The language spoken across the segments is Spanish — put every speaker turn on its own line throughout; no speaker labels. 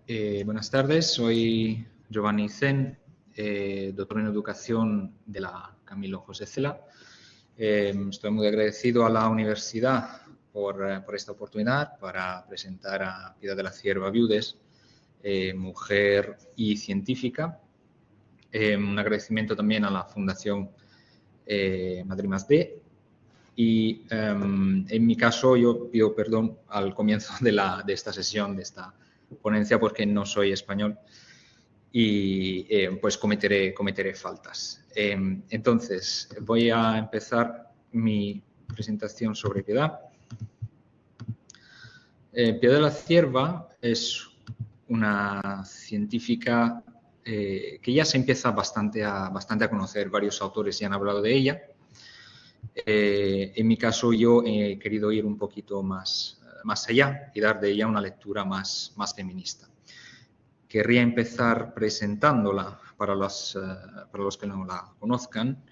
Buenas tardes, soy Giovanni Zen, doctor en educación de la Camilo José Cela. Estoy muy agradecido a la universidad por esta oportunidad para presentar a Piedad de la Cierva Viudes, mujer y científica. Un agradecimiento también a la Fundación Madrid Más D. Y en mi caso yo pido perdón al comienzo de esta sesión, de esta ponencia, porque no soy español y pues cometeré faltas. Entonces, voy a empezar mi presentación sobre Piedad. Piedad de la Cierva es una científica que ya se empieza bastante a conocer. Varios autores ya han hablado de ella. En mi caso, yo he querido ir un poquito más allá y dar de ella una lectura más feminista. Querría empezar presentándola para los que no la conozcan.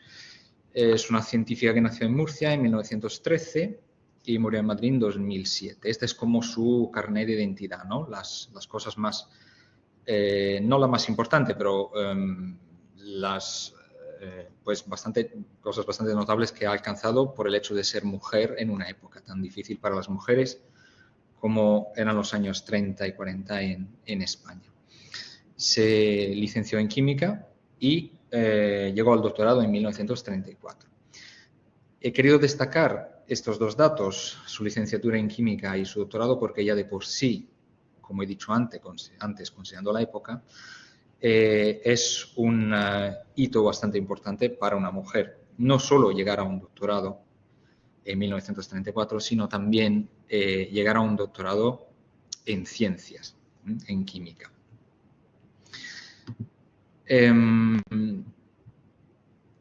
Es una científica que nació en Murcia en 1913 y murió en Madrid en 2007. Este es como su carnet de identidad, ¿no? Las cosas más, no la más importante, pero pues cosas bastante notables que ha alcanzado por el hecho de ser mujer en una época tan difícil para las mujeres como eran los años 30 y 40 en España. Se licenció en química y llegó al doctorado en 1934. He querido destacar estos dos datos, su licenciatura en química y su doctorado, porque ya de por sí, como he dicho antes considerando la época, es un hito bastante importante para una mujer. No solo llegar a un doctorado en 1934, sino también llegar a un doctorado en ciencias, en química.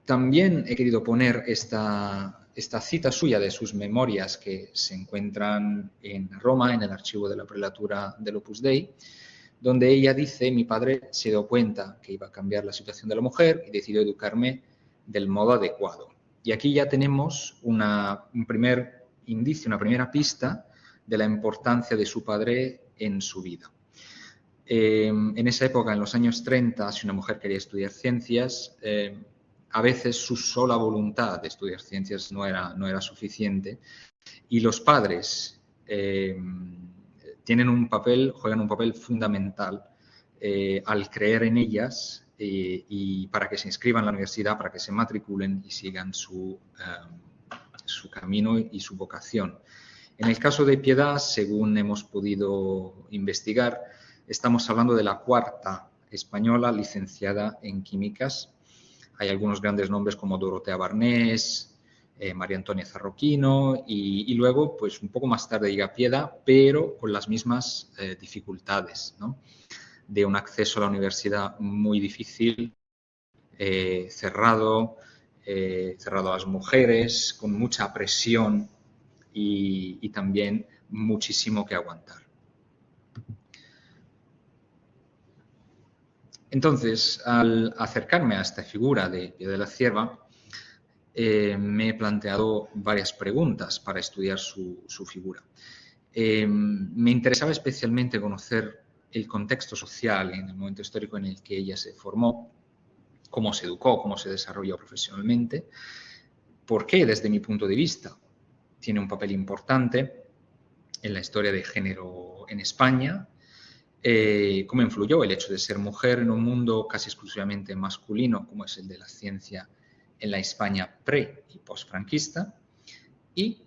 También he querido poner esta cita suya de sus memorias que se encuentran en Roma, en el archivo de la prelatura del Opus Dei, donde ella dice: mi padre se dio cuenta que iba a cambiar la situación de la mujer y decidió educarme del modo adecuado. Y aquí ya tenemos un primer indicio, una primera pista de la importancia de su padre en su vida. En esa época, en los años 30, si una mujer quería estudiar ciencias, a veces su sola voluntad de estudiar ciencias no era suficiente, y los padres juegan un papel fundamental al creer en ellas y para que se inscriban en la universidad, para que se matriculen y sigan su camino y su vocación. En el caso de Piedad, según hemos podido investigar, estamos hablando de la cuarta española licenciada en químicas. Hay algunos grandes nombres como Dorotea Barnés, María Antonia Zarroquino y luego, pues un poco más tarde llega Piedad, pero con las mismas dificultades, ¿no? De un acceso a la universidad muy difícil, cerrado a las mujeres, con mucha presión y también muchísimo que aguantar. Entonces, al acercarme a esta figura de Piedad de la Cierva, me he planteado varias preguntas para estudiar su figura. Me interesaba especialmente conocer el contexto social en el momento histórico en el que ella se formó, cómo se educó, cómo se desarrolló profesionalmente, por qué, desde mi punto de vista, tiene un papel importante en la historia de género en España, cómo influyó el hecho de ser mujer en un mundo casi exclusivamente masculino, como es el de la ciencia en la España pre- y postfranquista, y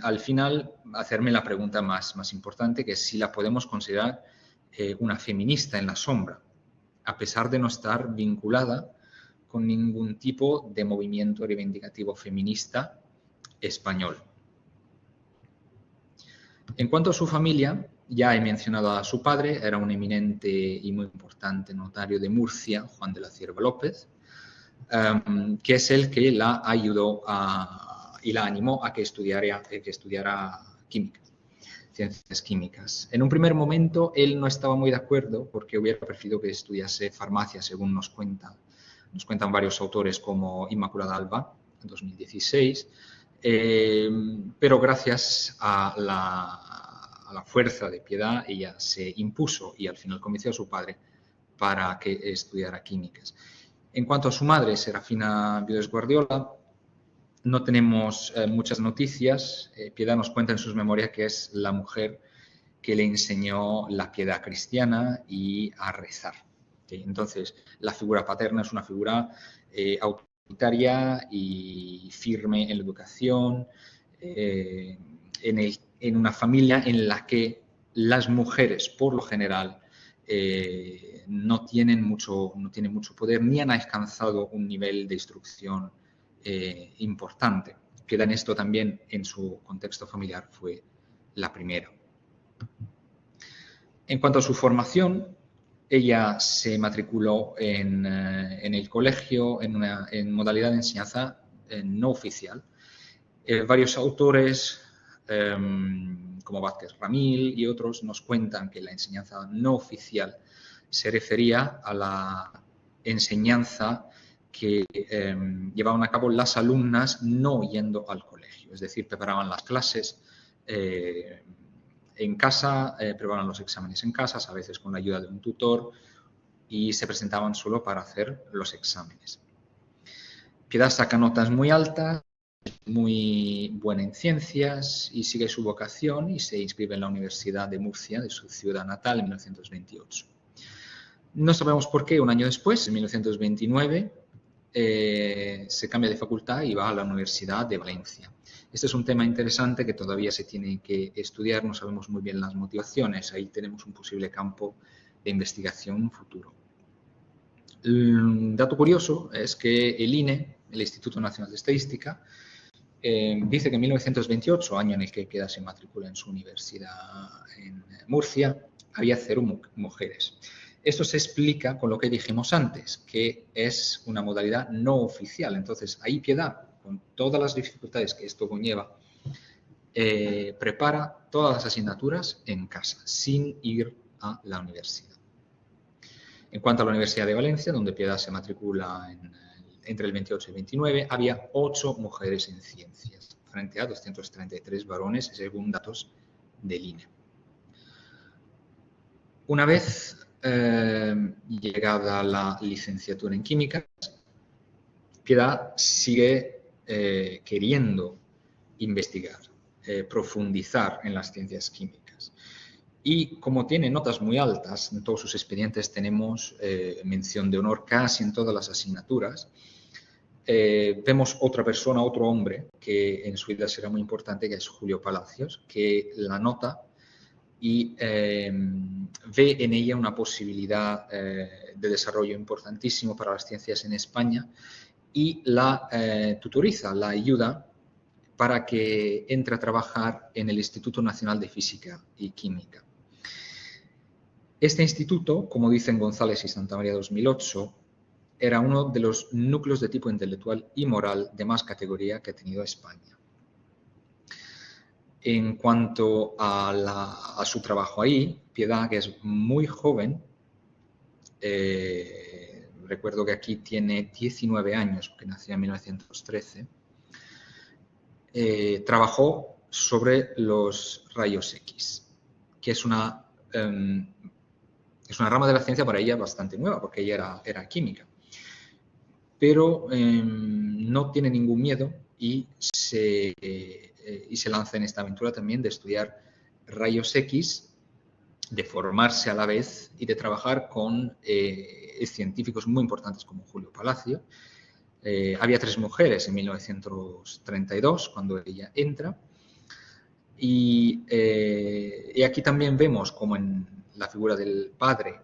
al final hacerme la pregunta más importante, que es si la podemos considerar una feminista en la sombra, a pesar de no estar vinculada con ningún tipo de movimiento reivindicativo feminista español. En cuanto a su familia, ya he mencionado a su padre, era un eminente y muy importante notario de Murcia, Juan de la Cierva López, que es el que la ayudó y la animó a que estudiara química, ciencias químicas. En un primer momento él no estaba muy de acuerdo porque hubiera preferido que estudiase farmacia, según nos cuentan varios autores como Inmaculada Alba, en 2016, pero gracias a a la fuerza de Piedad, ella se impuso y al final convenció a su padre para que estudiara químicas. En cuanto a su madre, Serafina Viudes Guardiola, no tenemos muchas noticias. Piedad nos cuenta en sus memorias que es la mujer que le enseñó la piedad cristiana y a rezar. Entonces, la figura paterna es una figura autoritaria y firme en la educación, en una familia en la que las mujeres, por lo general, no tienen mucho poder ni han alcanzado un nivel de instrucción importante. Piedad en esto también, en su contexto familiar, fue la primera. En cuanto a su formación, ella se matriculó en el colegio en modalidad de enseñanza no oficial. Varios autores, como Vázquez Ramil y otros, nos cuentan que la enseñanza no oficial se refería a la enseñanza que llevaban a cabo las alumnas no yendo al colegio, es decir, preparaban las clases en casa, preparaban los exámenes en casa, a veces con la ayuda de un tutor, y se presentaban solo para hacer los exámenes. Piedad saca notas muy altas, muy buena en ciencias y sigue su vocación y se inscribe en la Universidad de Murcia, de su ciudad natal, en 1928. No sabemos por qué, un año después, en 1929, se cambia de facultad y va a la Universidad de Valencia. Este es un tema interesante que todavía se tiene que estudiar, no sabemos muy bien las motivaciones, ahí tenemos un posible campo de investigación futuro. El dato curioso es que el INE, el Instituto Nacional de Estadística, dice que en 1928, año en el que Piedad se matricula en su universidad en Murcia, había 0 mujeres. Esto se explica con lo que dijimos antes, que es una modalidad no oficial. Entonces, ahí Piedad, con todas las dificultades que esto conlleva, prepara todas las asignaturas en casa, sin ir a la universidad. En cuanto a la Universidad de Valencia, donde Piedad se matricula entre el 28 y el 29, había 8 mujeres en ciencias, frente a 233 varones, según datos del INE. Una vez llegada la licenciatura en químicas, Piedad sigue queriendo investigar, profundizar en las ciencias químicas. Y como tiene notas muy altas, en todos sus expedientes tenemos mención de honor casi en todas las asignaturas, vemos otra persona, otro hombre, que en su vida será muy importante, que es Julio Palacios, que la nota y ve en ella una posibilidad de desarrollo importantísimo para las ciencias en España y la tutoriza, la ayuda para que entre a trabajar en el Instituto Nacional de Física y Química. Este instituto, como dicen González y Santamaría 2008, era uno de los núcleos de tipo intelectual y moral de más categoría que ha tenido España. En cuanto a su trabajo ahí, Piedad, que es muy joven, recuerdo que aquí tiene 19 años, porque nació en 1913, trabajó sobre los rayos X, que es una rama de la ciencia para ella bastante nueva, porque ella era química. Pero no tiene ningún miedo y se lanza en esta aventura también de estudiar rayos X, de formarse a la vez y de trabajar con científicos muy importantes como Julio Palacio. Había 3 mujeres en 1932 cuando ella entra y aquí también vemos como en la figura del padre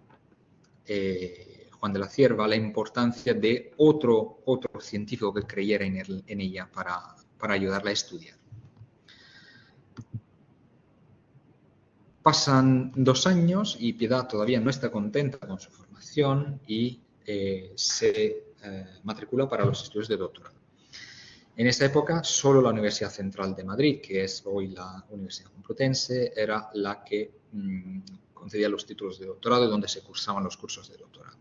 Juan de la Cierva, la importancia de otro científico que creyera en ella para ayudarla a estudiar. Pasan 2 años y Piedad todavía no está contenta con su formación y se matricula para los estudios de doctorado. En esta época, solo la Universidad Central de Madrid, que es hoy la Universidad Complutense, era la que concedía los títulos de doctorado y donde se cursaban los cursos de doctorado.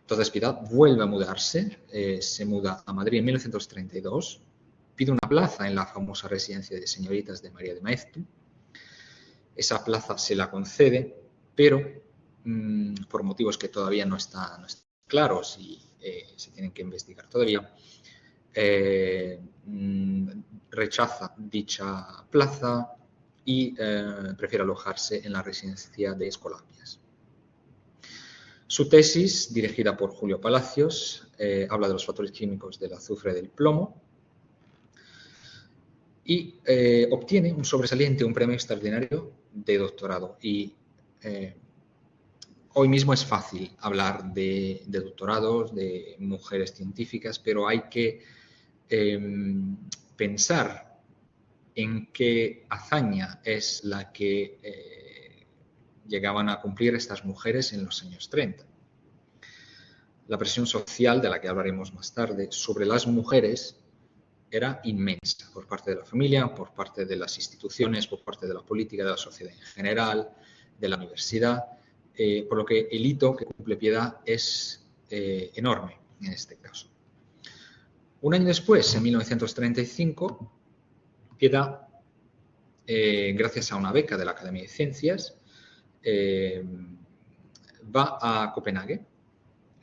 Entonces Piedad vuelve a mudarse, se muda a Madrid en 1932, pide una plaza en la famosa residencia de señoritas de María de Maeztu esa plaza se la concede, pero por motivos que todavía no están claros y se tienen que investigar todavía, rechaza dicha plaza y prefiere alojarse en la residencia de Escolapias. Su tesis, dirigida por Julio Palacios, habla de los factores químicos del azufre y del plomo y obtiene un sobresaliente, un premio extraordinario de doctorado. Y hoy mismo es fácil hablar de doctorados, de mujeres científicas, pero hay que pensar en qué hazaña es la que llegaban a cumplir estas mujeres en los años 30. La presión social, de la que hablaremos más tarde, sobre las mujeres era inmensa por parte de la familia, por parte de las instituciones, por parte de la política, de la sociedad en general, de la universidad, por lo que el hito que cumple Piedad es enorme en este caso. Un año después, en 1935, Piedad, gracias a una beca de la Academia de Ciencias, va a Copenhague.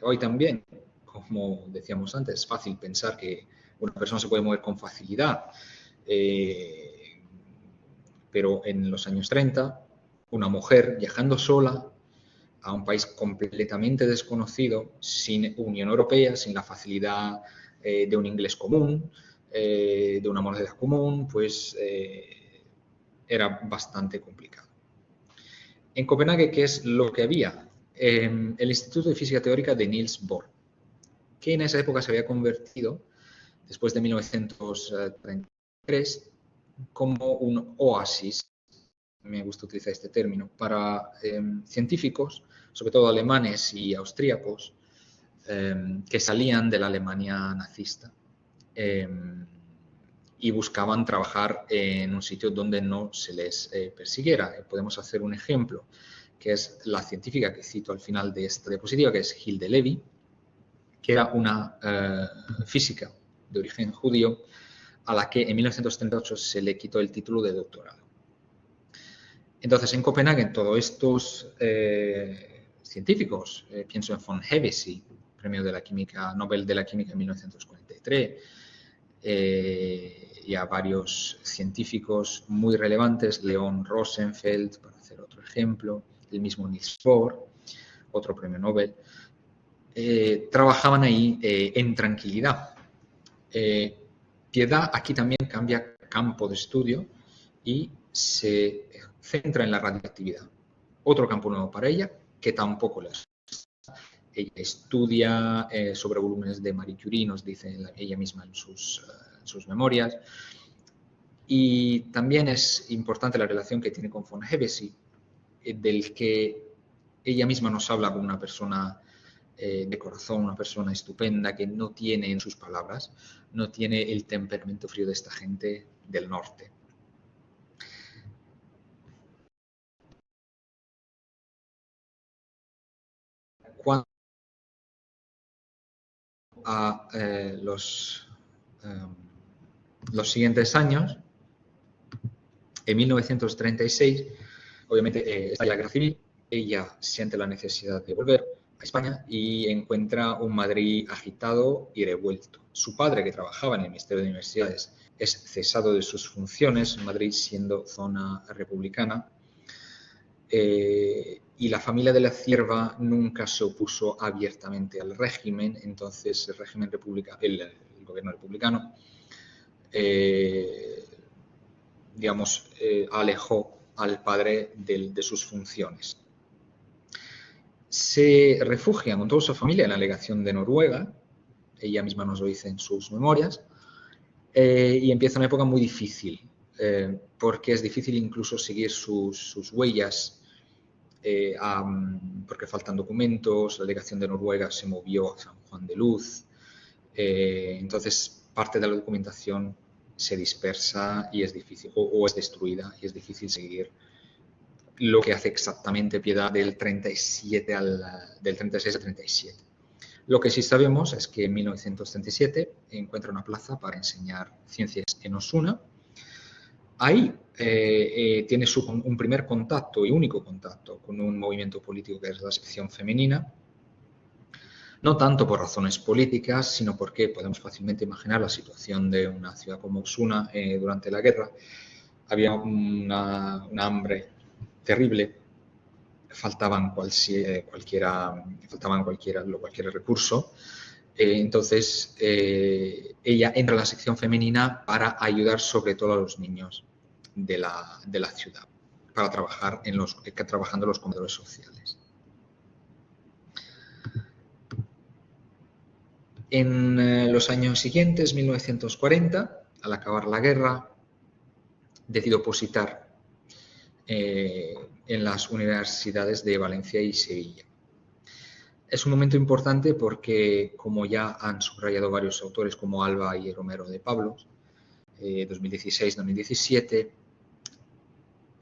Hoy también, como decíamos antes, es fácil pensar que una persona se puede mover con facilidad, pero en los años 30, una mujer viajando sola a un país completamente desconocido, sin Unión Europea, sin la facilidad de un inglés común, de una moneda común, pues era bastante complicado. En Copenhague, ¿qué es lo que había? El Instituto de Física Teórica de Niels Bohr, que en esa época se había convertido, después de 1933, como un oasis, me gusta utilizar este término, para científicos, sobre todo alemanes y austríacos, que salían de la Alemania nazista y buscaban trabajar en un sitio donde no se les persiguiera. Podemos hacer un ejemplo, que es la científica que cito al final de esta diapositiva, que es Hilde Levy, que era una física de origen judío a la que en 1938 se le quitó el título de doctorado. Entonces, en Copenhague, todos estos científicos, pienso en von Hevesy, premio de la química, Nobel de la Química en 1943, y a varios científicos muy relevantes, Leon Rosenfeld, para hacer otro ejemplo, el mismo Niels Bohr, otro premio Nobel, trabajaban ahí en tranquilidad. Piedad aquí también cambia campo de estudio y se centra en la radioactividad. Otro campo nuevo para ella, que tampoco le asusta. Ella estudia sobre volúmenes de Marie Curie, nos dice ella misma en sus memorias. Y también es importante la relación que tiene con von Hevesy, del que ella misma nos habla como una persona de corazón, una persona estupenda que no tiene, en sus palabras, no tiene el temperamento frío de esta gente del norte. Cuando a los siguientes años, en 1936, obviamente está la guerra civil, ella siente la necesidad de volver a España y encuentra un Madrid agitado y revuelto. Su padre, que trabajaba en el Ministerio de Universidades, es cesado de sus funciones, Madrid siendo zona republicana, y la familia de la Cierva nunca se opuso abiertamente al régimen, entonces el régimen republicano, el gobierno republicano, digamos, alejó al padre de sus funciones. Se refugian con toda su familia en la legación de Noruega, ella misma nos lo dice en sus memorias, y empieza una época muy difícil, porque es difícil incluso seguir sus huellas, porque faltan documentos, la legación de Noruega se movió a San Juan de Luz, entonces parte de la documentación se dispersa y es difícil, o es destruida, y es difícil seguir lo que hace exactamente Piedad del 36 al 37. Lo que sí sabemos es que en 1937 encuentra una plaza para enseñar ciencias en Osuna Ahí tiene un primer contacto y único contacto con un movimiento político que es la sección femenina, no tanto por razones políticas, sino porque podemos fácilmente imaginar la situación de una ciudad como Osuna durante la guerra. Había una hambre terrible, faltaban cualquier recurso. Entonces, ella entra a la sección femenina para ayudar sobre todo a los niños de la ciudad, para trabajar trabajando en los comedores sociales. En los años siguientes, 1940, al acabar la guerra, decidió opositar en las universidades de Valencia y Sevilla. Es un momento importante porque, como ya han subrayado varios autores como Alba y Romero de Pablos, 2016-2017,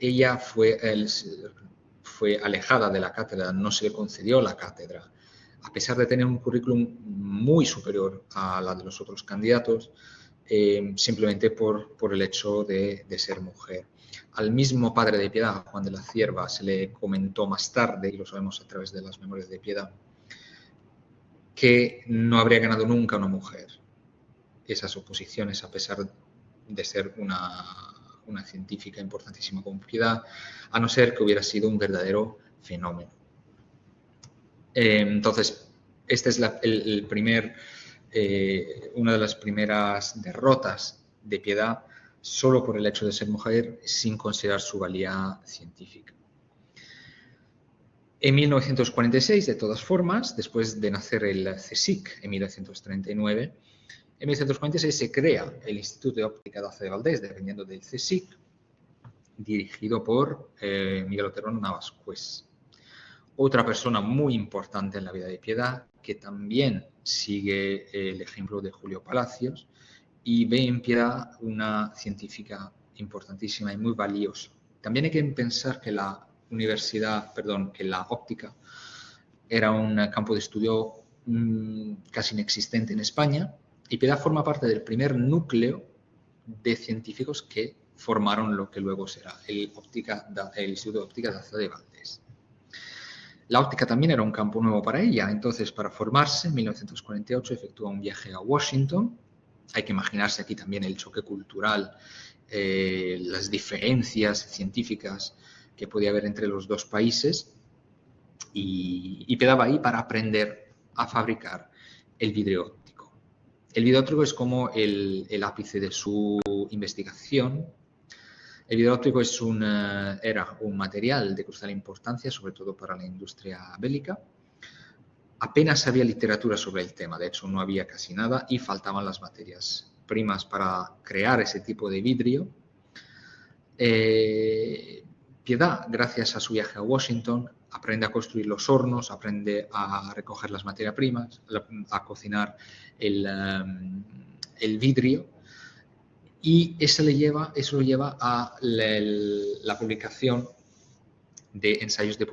ella fue alejada de la cátedra, no se le concedió la cátedra, a pesar de tener un currículum muy superior a la de los otros candidatos, simplemente por el hecho de ser mujer. Al mismo padre de Piedad, Juan de la Cierva, se le comentó más tarde, y lo sabemos a través de las memorias de Piedad, que no habría ganado nunca una mujer esas oposiciones, a pesar de ser una científica importantísima como Piedad, a no ser que hubiera sido un verdadero fenómeno. Entonces, este es una de las primeras derrotas de Piedad solo por el hecho de ser mujer, sin considerar su valía científica. En 1946, de todas formas, después de nacer el CSIC en 1939, en 1946 se crea el Instituto de Óptica Daza de Valdés, dependiendo del CSIC, dirigido por Miguel Otero Navascués. Otra persona muy importante en la vida de Piedad, que también sigue el ejemplo de Julio Palacios y ve en Piedad una científica importantísima y muy valiosa. También hay que pensar que la óptica era un campo de estudio casi inexistente en España, y Piedad forma parte del primer núcleo de científicos que formaron lo que luego será el Instituto de Óptica Daza de Valdés. La óptica también era un campo nuevo para ella, entonces para formarse en 1948 efectúa un viaje a Washington. Hay que imaginarse aquí también el choque cultural, las diferencias científicas que podía haber entre los dos países, y Piedad va ahí para aprender a fabricar el vidrio óptico. El vidrio óptico es como el ápice de su investigación. El vidrio óptico era un material de crucial importancia, sobre todo para la industria bélica. Apenas había literatura sobre el tema, de hecho no había casi nada, y faltaban las materias primas para crear ese tipo de vidrio. Piedad, gracias a su viaje a Washington, aprende a construir los hornos, aprende a recoger las materias primas, a cocinar el vidrio, y eso lo lleva a la publicación de ensayos de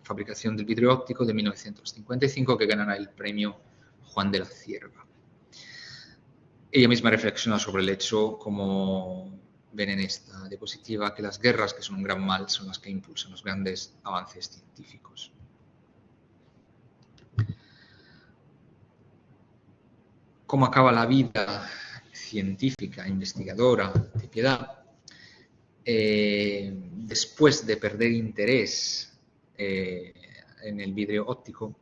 fabricación del vidrio óptico de 1955, que ganará el premio Juan de la Cierva. Ella misma reflexiona sobre el hecho, como ven en esta diapositiva, que las guerras, que son un gran mal, son las que impulsan los grandes avances científicos. ¿Cómo acaba la vida científica, investigadora de Piedad? Después de perder interés en el vidrio óptico,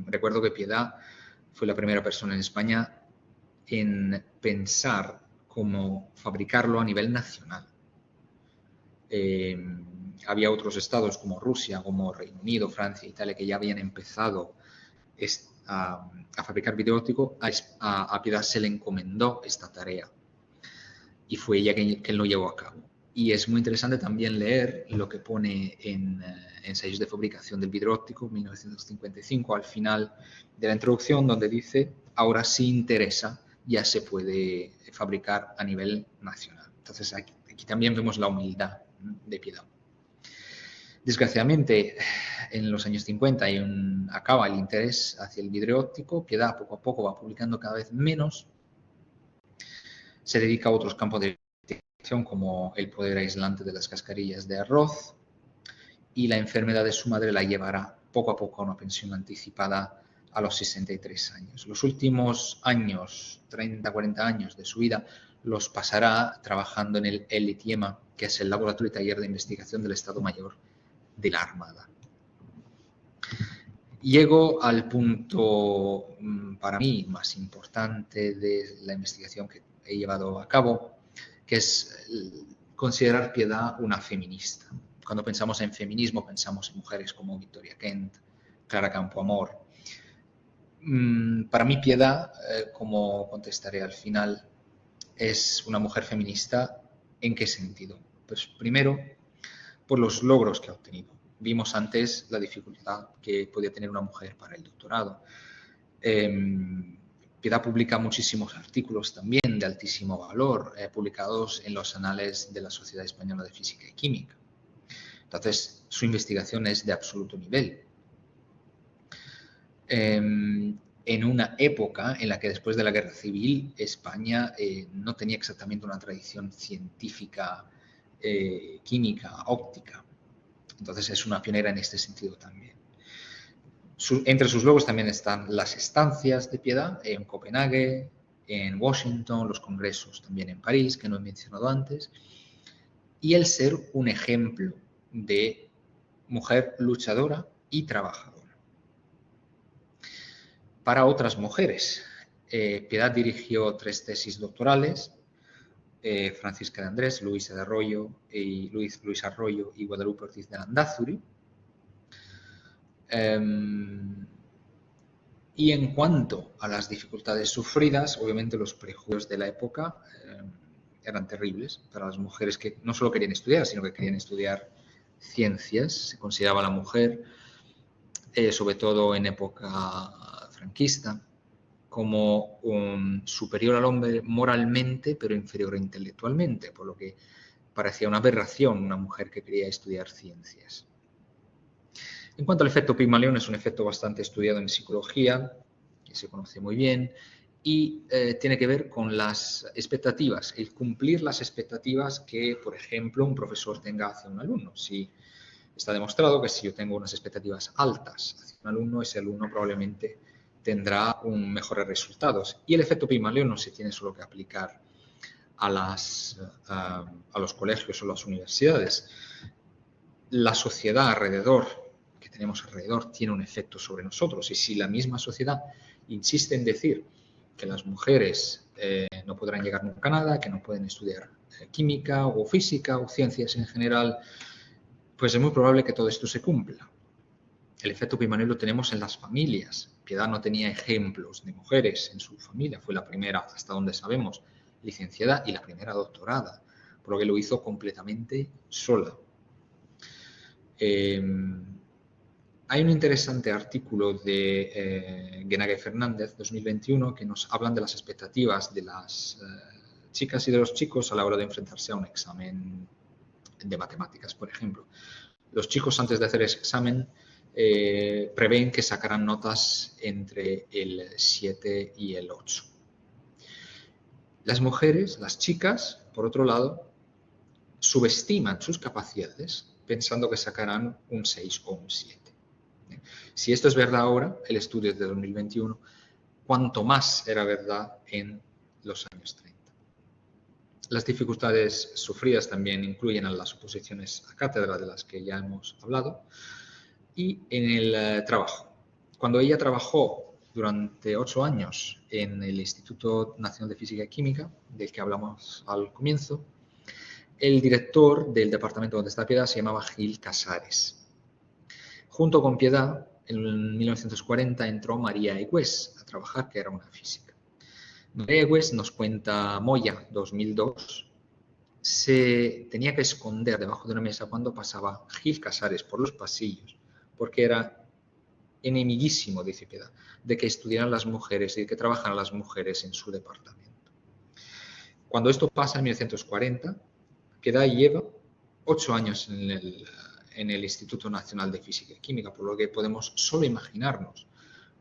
recuerdo que Piedad fue la primera persona en España en pensar cómo fabricarlo a nivel nacional. Había otros estados como Rusia, como Reino Unido, Francia, Italia, que ya habían empezado a fabricar vidrio óptico. A Piedad se le encomendó esta tarea y fue ella quien lo llevó a cabo. Y es muy interesante también leer lo que pone en Ensayos de fabricación del vidrio óptico, 1955, al final de la introducción, donde dice: ahora sí interesa, ya se puede fabricar a nivel nacional. Entonces aquí también vemos la humildad de Piedad. Desgraciadamente, en los años 50 acaba el interés hacia el vidrio óptico. Piedad poco a poco va publicando cada vez menos. Se dedica a otros campos de investigación como el poder aislante de las cascarillas de arroz, y la enfermedad de su madre la llevará poco a poco a una pensión anticipada a los 63 años. Los últimos años, 30, 40 años de su vida, los pasará trabajando en el LTIEMA, que es el Laboratorio y Taller de Investigación del Estado Mayor de la Armada. Llego al punto, para mí, más importante de la investigación que he llevado a cabo, que es considerar Piedad una feminista. Cuando pensamos en feminismo, pensamos en mujeres como Victoria Kent, Clara Campoamor. Para mí, Piedad, como contestaré al final, es una mujer feminista. ¿En qué sentido? Pues primero, por los logros que ha obtenido. Vimos antes la dificultad que podía tener una mujer para el doctorado. Piedad publica muchísimos artículos también de altísimo valor, publicados en los anales de la Sociedad Española de Física y Química. Entonces, su investigación es de absoluto nivel. En una época en la que después de la Guerra Civil España no tenía exactamente una tradición científica, química, óptica. Entonces es una pionera en este sentido también. Entre sus logros también están las estancias de Piedad en Copenhague, en Washington, los congresos también en París, que no he mencionado antes, y el ser un ejemplo de mujer luchadora y trabajadora. Para otras mujeres, Piedad dirigió 3 tesis doctorales, Francisca de Andrés, Luis Arroyo y Guadalupe Ortiz de Landázuri. Y en cuanto a las dificultades sufridas, obviamente los prejuicios de la época eran terribles para las mujeres que no solo querían estudiar, sino que querían estudiar ciencias. Se consideraba a la mujer, sobre todo en época franquista, como superior al hombre moralmente, pero inferior intelectualmente, por lo que parecía una aberración una mujer que quería estudiar ciencias. En cuanto al efecto Pigmalión, es un efecto bastante estudiado en psicología, que se conoce muy bien, y tiene que ver con las expectativas, el cumplir las expectativas que, por ejemplo, un profesor tenga hacia un alumno. Si está demostrado que si yo tengo unas expectativas altas hacia un alumno, ese alumno probablemente tendrá mejores resultados. Y el efecto Pigmalión no se tiene solo que aplicar a los colegios o las universidades. La sociedad que tenemos alrededor tiene un efecto sobre nosotros, y si la misma sociedad insiste en decir que las mujeres no podrán llegar nunca a nada, que no pueden estudiar química o física o ciencias en general, pues es muy probable que todo esto se cumpla. El efecto Pigmalión lo tenemos en las familias. Piedad no tenía ejemplos de mujeres en su familia, fue la primera, hasta donde sabemos, licenciada y la primera doctorada, por lo que lo hizo completamente sola. Hay un interesante artículo de Guenague Fernández, 2021, que nos hablan de las expectativas de las chicas y de los chicos a la hora de enfrentarse a un examen de matemáticas, por ejemplo. Los chicos, antes de hacer ese examen, prevén que sacarán notas entre el 7 y el 8. Las mujeres, las chicas, por otro lado, subestiman sus capacidades pensando que sacarán un 6 o un 7. Si esto es verdad ahora, el estudio es de 2021, cuanto más era verdad en los años 30. Las dificultades sufridas también incluyen a las oposiciones a cátedra de las que ya hemos hablado, y en el trabajo. Cuando ella trabajó durante 8 años en el Instituto Nacional de Física y Química, del que hablamos al comienzo, el director del departamento donde está Piedad se llamaba Gil Casares. Junto con Piedad, en 1940 entró María Egüés a trabajar, que era una física. María Egüés, nos cuenta Moya, 2002, se tenía que esconder debajo de una mesa cuando pasaba Gil Casares por los pasillos, porque era enemiguísimo, dice Piedad, de que estudiaran las mujeres y de que trabajaran las mujeres en su departamento. Cuando esto pasa en 1940, Piedad lleva 8 años en el Instituto Nacional de Física y Química, por lo que podemos solo imaginarnos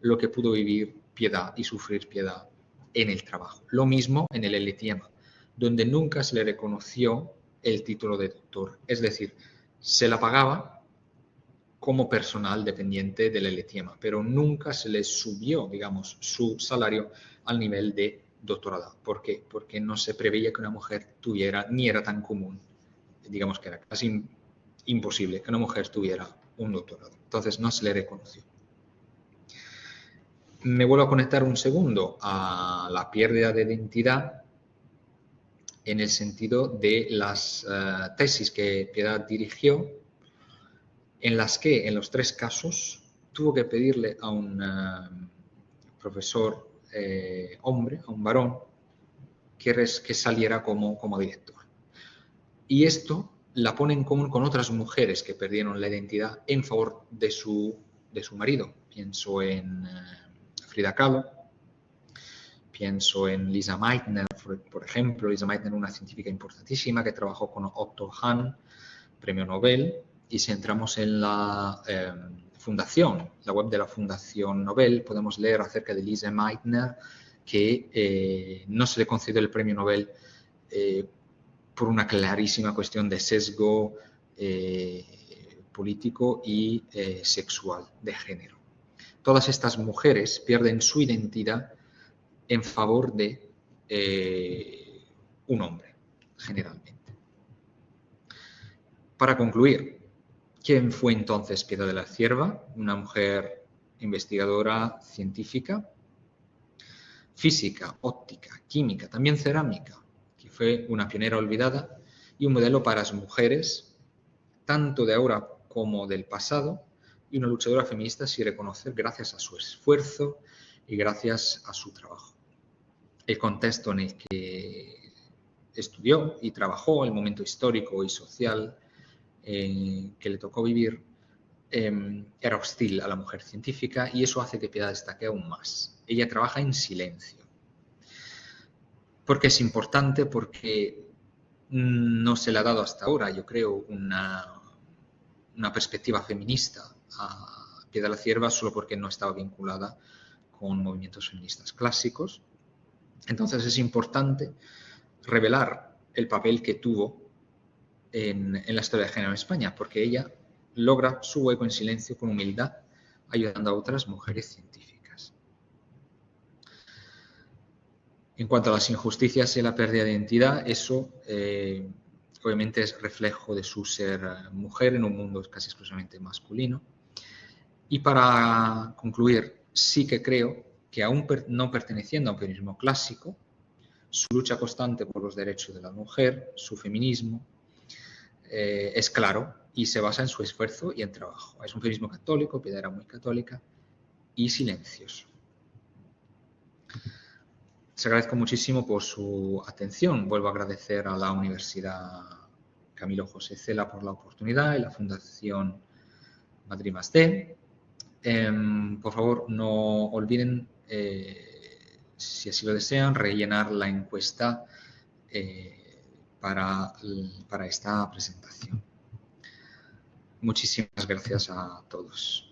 lo que pudo vivir Piedad y sufrir Piedad en el trabajo. Lo mismo en el LTIEMA. donde nunca se le reconoció el título de doctor. Es decir, se la pagaba como personal dependiente del LTIEMA, pero nunca se le subió, digamos, su salario al nivel de doctorado. ¿Por qué? Porque no se preveía que una mujer tuviera, ni era tan común, digamos que era casi imposible que una mujer tuviera un doctorado. Entonces no se le reconoció. Me vuelvo a conectar un segundo a la pérdida de identidad en el sentido de las tesis que Piedad dirigió, en las que en los 3 casos tuvo que pedirle a un profesor hombre, a un varón, que saliera como director. Y esto la pone en común con otras mujeres que perdieron la identidad en favor de su marido. Pienso en Frida Kahlo, pienso en Lisa Meitner, por ejemplo. Lisa Meitner, una científica importantísima que trabajó con Otto Hahn, premio Nobel. Y si entramos en la fundación, la web de la Fundación Nobel, podemos leer acerca de Lise Meitner, que no se le concedió el premio Nobel por una clarísima cuestión de sesgo político y sexual, de género. Todas estas mujeres pierden su identidad en favor de un hombre, generalmente. Para concluir, ¿quién fue entonces Piedad de la Cierva? Una mujer investigadora científica, física, óptica, química, también cerámica, que fue una pionera olvidada y un modelo para las mujeres, tanto de ahora como del pasado, y una luchadora feminista sin reconocer gracias a su esfuerzo y gracias a su trabajo. El contexto en el que estudió y trabajó, el momento histórico y social que le tocó vivir, era hostil a la mujer científica, y eso hace que Piedad destaque aún más. Ella trabaja en silencio. ¿Por qué es importante? Porque no se le ha dado hasta ahora, yo creo, una perspectiva feminista a Piedad de la Cierva, solo porque no estaba vinculada con movimientos feministas clásicos. Entonces es importante revelar el papel que tuvo en la historia de género en España, porque ella logra su hueco en silencio con humildad, ayudando a otras mujeres científicas. En cuanto a las injusticias y la pérdida de identidad, eso obviamente es reflejo de su ser mujer en un mundo casi exclusivamente masculino. Y para concluir, sí que creo que aún no perteneciendo a un feminismo clásico, su lucha constante por los derechos de la mujer, su feminismo, es claro y se basa en su esfuerzo y en trabajo. Es un feminismo católico, Piedad era muy católica y silencioso. Les agradezco muchísimo por su atención. Vuelvo a agradecer a la Universidad Camilo José Cela por la oportunidad y la Fundación Madrid+D. Por favor, no olviden, si así lo desean, rellenar la encuesta para esta presentación. Muchísimas gracias a todos.